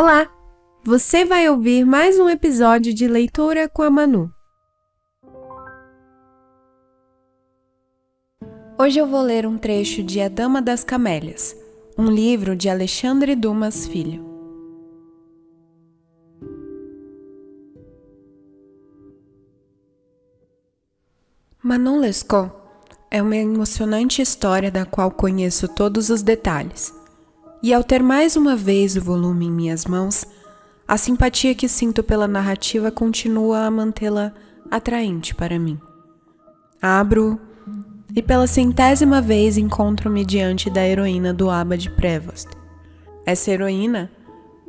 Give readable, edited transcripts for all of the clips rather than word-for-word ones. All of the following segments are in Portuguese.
Olá! Você vai ouvir mais um episódio de Leitura com a Manu. Hoje eu vou ler um trecho de A Dama das Camélias, um livro de Alexandre Dumas Filho. Manon Lescaut é uma emocionante história da qual conheço todos os detalhes. E ao ter mais uma vez o volume em minhas mãos, a simpatia que sinto pela narrativa continua a mantê-la atraente para mim. Abro e pela 100ª vez encontro-me diante da heroína do Abba de Prevost. Essa heroína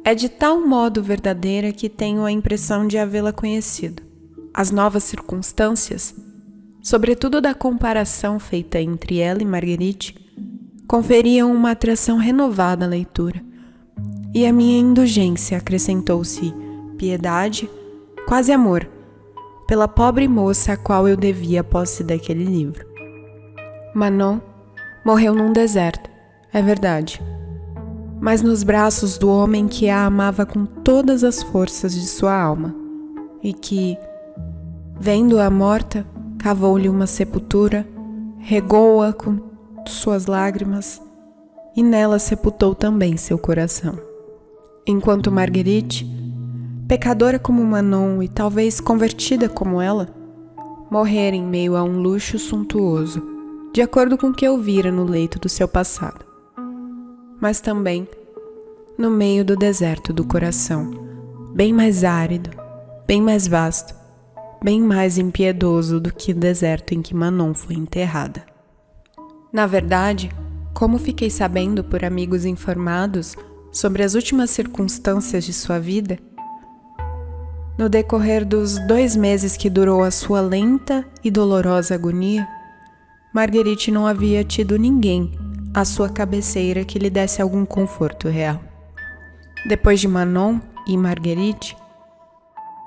é de tal modo verdadeira que tenho a impressão de havê-la conhecido. As novas circunstâncias, sobretudo da comparação feita entre ela e Marguerite, conferiam uma atração renovada à leitura, e a minha indulgência acrescentou-se piedade, quase amor, pela pobre moça a qual eu devia a posse daquele livro. Manon morreu num deserto, é verdade, mas nos braços do homem que a amava com todas as forças de sua alma, e que, vendo-a morta, cavou-lhe uma sepultura, regou-a com suas lágrimas e nela sepultou também seu coração. Enquanto Marguerite, pecadora como Manon e talvez convertida como ela, morrera em meio a um luxo suntuoso, de acordo com o que eu vira no leito do seu passado, mas também no meio do deserto do coração, bem mais árido, bem mais vasto, bem mais impiedoso do que o deserto em que Manon foi enterrada. Na verdade, como fiquei sabendo por amigos informados sobre as últimas circunstâncias de sua vida, no decorrer dos 2 meses que durou a sua lenta e dolorosa agonia, Marguerite não havia tido ninguém à sua cabeceira que lhe desse algum conforto real. Depois de Manon e Marguerite,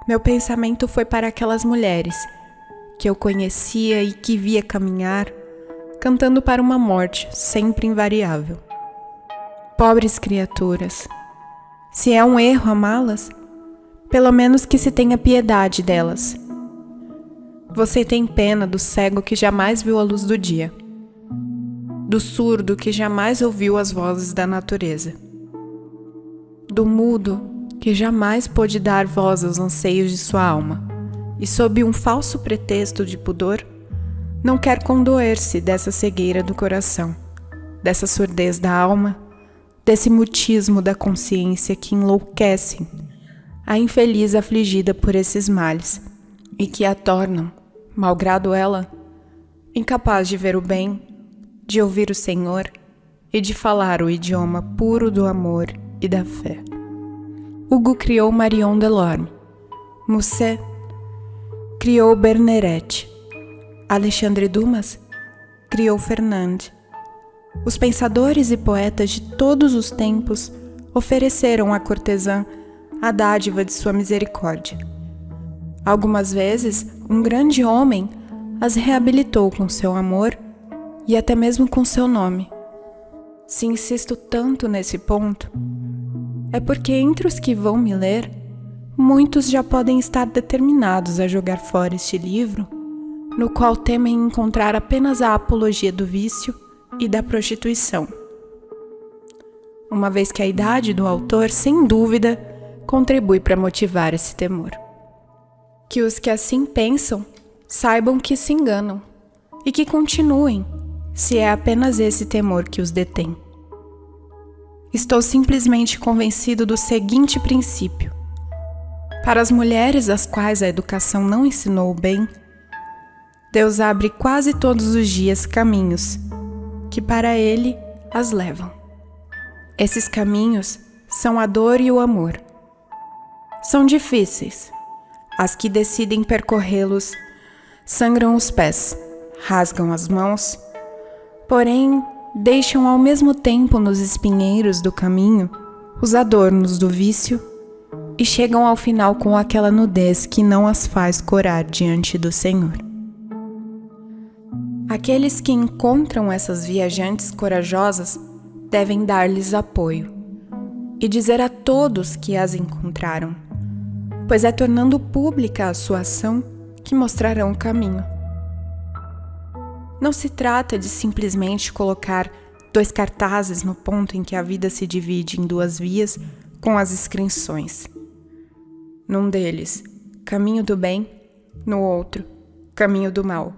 meu pensamento foi para aquelas mulheres que eu conhecia e que via caminhar, cantando para uma morte sempre invariável. Pobres criaturas, se é um erro amá-las, pelo menos que se tenha piedade delas. Você tem pena do cego que jamais viu a luz do dia, do surdo que jamais ouviu as vozes da natureza, do mudo que jamais pôde dar voz aos anseios de sua alma, e sob um falso pretexto de pudor, não quer condoer-se dessa cegueira do coração, dessa surdez da alma, desse mutismo da consciência que enlouquecem a infeliz afligida por esses males e que a tornam, malgrado ela, incapaz de ver o bem, de ouvir o Senhor e de falar o idioma puro do amor e da fé. Hugo criou Marion Delorme, Musset criou Berneret, Alexandre Dumas criou Fernande. Os pensadores e poetas de todos os tempos ofereceram à cortesã a dádiva de sua misericórdia. Algumas vezes, um grande homem as reabilitou com seu amor e até mesmo com seu nome. Se insisto tanto nesse ponto, é porque entre os que vão me ler, muitos já podem estar determinados a jogar fora este livro, no qual temem encontrar apenas a apologia do vício e da prostituição. Uma vez que a idade do autor, sem dúvida, contribui para motivar esse temor. Que os que assim pensam saibam que se enganam e que continuem, se é apenas esse temor que os detém. Estou simplesmente convencido do seguinte princípio: para as mulheres às quais a educação não ensinou o bem, Deus abre quase todos os dias caminhos que para Ele as levam. Esses caminhos são a dor e o amor. São difíceis. As que decidem percorrê-los sangram os pés, rasgam as mãos, porém deixam ao mesmo tempo nos espinheiros do caminho os adornos do vício e chegam ao final com aquela nudez que não as faz corar diante do Senhor. Aqueles que encontram essas viajantes corajosas devem dar-lhes apoio e dizer a todos que as encontraram, pois é tornando pública a sua ação que mostrarão o caminho. Não se trata de simplesmente colocar 2 cartazes no ponto em que a vida se divide em 2 vias com as inscrições. Num deles, caminho do bem, no outro, caminho do mal.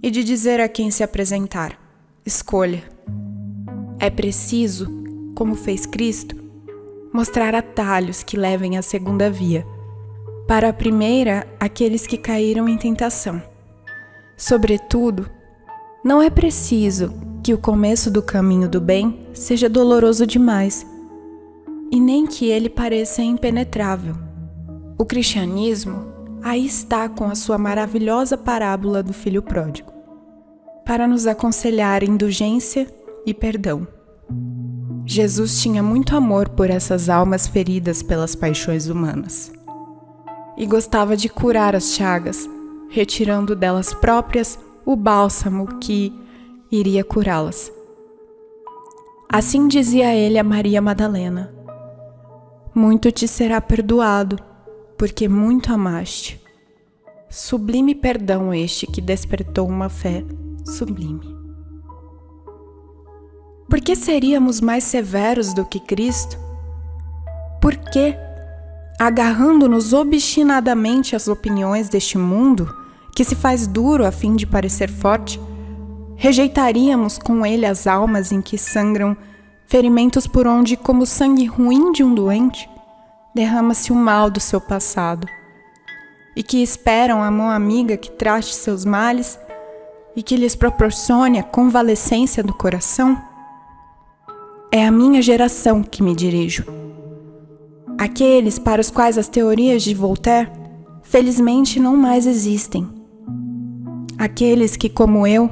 E de dizer a quem se apresentar, escolha. É preciso, como fez Cristo, mostrar atalhos que levem à segunda via. Para a primeira, aqueles que caíram em tentação. Sobretudo, não é preciso que o começo do caminho do bem seja doloroso demais, e nem que ele pareça impenetrável. O cristianismo aí está com a sua maravilhosa parábola do filho pródigo, para nos aconselhar indulgência e perdão. Jesus tinha muito amor por essas almas feridas pelas paixões humanas, e gostava de curar as chagas, retirando delas próprias o bálsamo que iria curá-las. Assim dizia ele a Maria Madalena: muito te será perdoado, porque muito amaste. Sublime perdão este que despertou uma fé sublime. Por que seríamos mais severos do que Cristo? Por que, agarrando-nos obstinadamente às opiniões deste mundo, que se faz duro a fim de parecer forte, rejeitaríamos com ele as almas em que sangram ferimentos por onde, como o sangue ruim de um doente, derrama-se o mal do seu passado, e que esperam a mão amiga que trate seus males e que lhes proporcione a convalescência do coração? É a minha geração que me dirijo. Aqueles para os quais as teorias de Voltaire, felizmente, não mais existem. Aqueles que, como eu,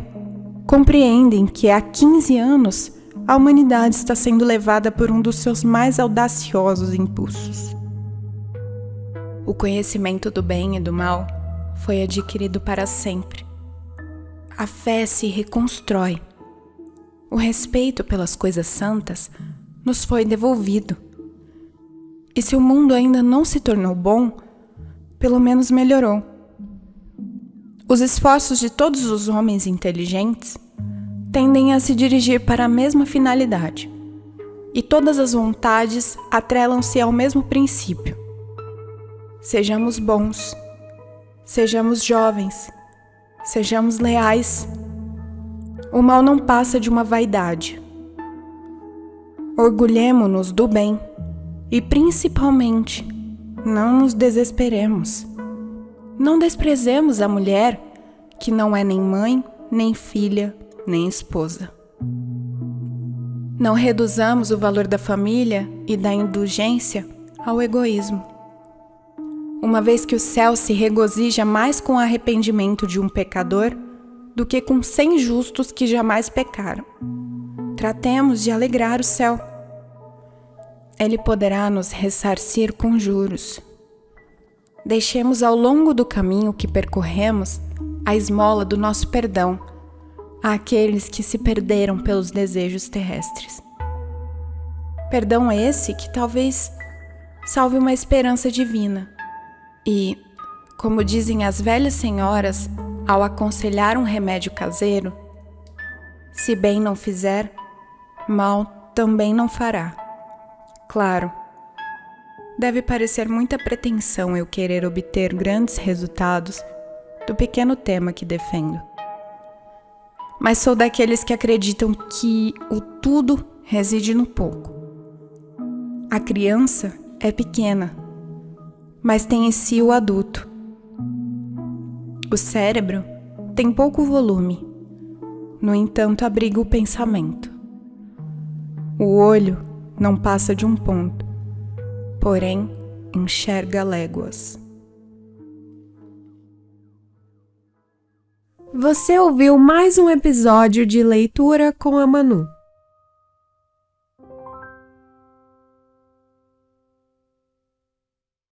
compreendem que há 15 anos a humanidade está sendo levada por um dos seus mais audaciosos impulsos. O conhecimento do bem e do mal foi adquirido para sempre. A fé se reconstrói. O respeito pelas coisas santas nos foi devolvido. E se o mundo ainda não se tornou bom, pelo menos melhorou. Os esforços de todos os homens inteligentes tendem a se dirigir para a mesma finalidade, e todas as vontades atrelam-se ao mesmo princípio. Sejamos bons, sejamos jovens, sejamos leais. O mal não passa de uma vaidade. Orgulhemo-nos do bem e, principalmente, não nos desesperemos. Não desprezemos a mulher que não é nem mãe, nem filha, nem esposa. Não reduzamos o valor da família e da indulgência ao egoísmo. Uma vez que o céu se regozija mais com o arrependimento de um pecador do que com 100 justos que jamais pecaram. Tratemos de alegrar o céu. Ele poderá nos ressarcir com juros. Deixemos ao longo do caminho que percorremos a esmola do nosso perdão àqueles que se perderam pelos desejos terrestres. Perdão esse que talvez salve uma esperança divina e, como dizem as velhas senhoras ao aconselhar um remédio caseiro, se bem não fizer, mal também não fará. Claro, deve parecer muita pretensão eu querer obter grandes resultados do pequeno tema que defendo. Mas sou daqueles que acreditam que o tudo reside no pouco. A criança é pequena, mas tem em si o adulto. O cérebro tem pouco volume, no entanto abriga o pensamento. O olho não passa de um ponto, porém enxerga léguas. Você ouviu mais um episódio de Leitura com a Manu.